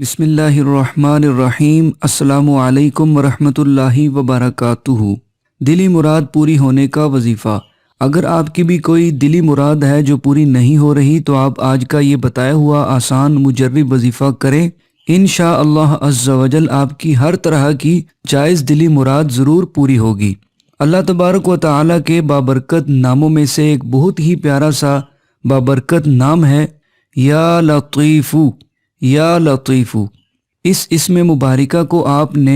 बिस्मिल्लाहिर्रहमानिर्रहीम। अस्सलामु अलैकुम वरहमतुल्लाहि वबरकातुहू। दिली मुराद पूरी होने का वजीफ़ा। अगर आपकी भी कोई दिली मुराद है जो पूरी नहीं हो रही तो आप आज का ये बताया हुआ आसान मुजर्रब वजीफ़ा करें। इंशाअल्लाह अज़्ज़ा वजल आपकी हर तरह की जायज़ दिली मुराद ज़रूर पूरी होगी। अल्लाह तबारक व तआला के बाबरकत नामों में से एक बहुत ही प्यारा सा बाबरकत नाम है या लतीफ़ू। या लतीफ़ू, इस इसमें मुबारिका को आपने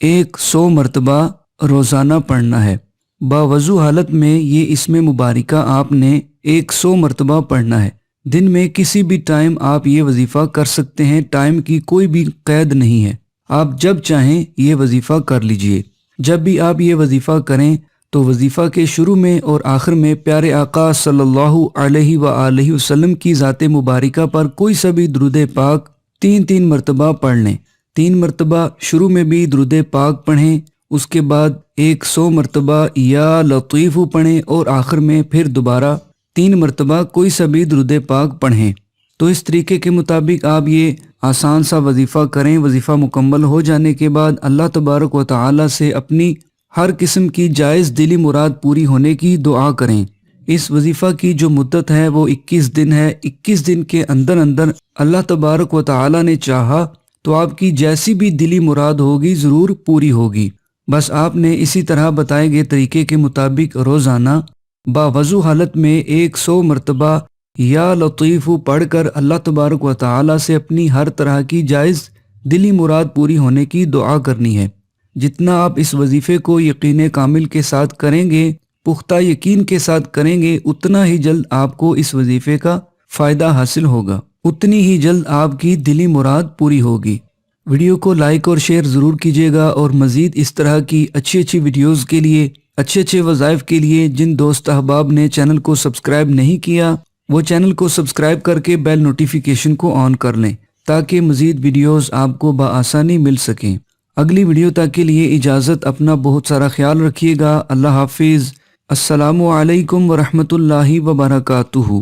100 मरतबा रोज़ाना पढ़ना है। बावज़ू हालत में ये इसमें मुबारिका आपने 100 मरतबा पढ़ना है। दिन में किसी भी टाइम आप ये वजीफ़ा कर सकते हैं, टाइम की कोई भी कैद नहीं है। आप जब चाहें ये वजीफ़ा कर लीजिए। जब भी आप ये वजीफ़ा करें तो वजीफ़ा के शुरू में और आखिर में प्यारे आका सल्लल्लाहु अलैहि व आलिहि वसल्लम की ज़ाते मुबारिका पर कोई सा भी दुरूद पाक 3 मरतबा पढ़ लें। 3 मरतबा शुरू में भी दुरूद पाक पढ़ें, उसके बाद 100 मरतबा या लतीफ़ू पढ़ें और आखिर में फिर दोबारा 3 मरतबा कोई सा भी दुरूद पाक पढ़ें। तो इस तरीके के मुताबिक आप ये आसान सा वजीफ़ा करें। वजीफ़ा मुकम्मल हो जाने के बाद अल्लाह तबारक व तआला से अपनी हर किस्म की जायज़ दिली मुराद पूरी होने की दुआ करें। इस वजीफ़ा की जो मुद्दत है वो 21 दिन है। 21 दिन के अंदर अंदर अल्लाह तबारक व तआला ने चाहा तो आपकी जैसी भी दिली मुराद होगी ज़रूर पूरी होगी। बस आपने इसी तरह बताए गए तरीके के मुताबिक रोज़ाना बावज़ू हालत में 100 मरतबा या लतीफ़ू पढ़कर अल्लाह तबारक व तआला से अपनी हर तरह की जायज़ दिली मुराद पूरी होने की दुआ करनी है। जितना आप इस वजीफ़े को यकीन कामिल के साथ करेंगे, पुख्ता यकीन के साथ करेंगे, उतना ही जल्द आपको इस वजीफ़े का फ़ायदा हासिल होगा, उतनी ही जल्द आपकी दिली मुराद पूरी होगी। वीडियो को लाइक और शेयर ज़रूर कीजिएगा और मज़ीद इस तरह की अच्छी अच्छी वीडियोज़ के लिए, अच्छे अच्छे वज़ाइफ़ के लिए जिन दोस्त अहबाब ने चैनल को सब्सक्राइब नहीं किया वो चैनल को सब्सक्राइब करके बेल नोटिफिकेशन को ऑन कर लें ताकि मज़ीद वीडियोज़ आपको बआसानी मिल सकें। अगली वीडियो तक के लिए इजाज़त। अपना बहुत सारा ख्याल रखिएगा। अल्लाह हाफिज़। अस्सलामु अलैकुम वरहमतुल्लाहि वबरकातुहू।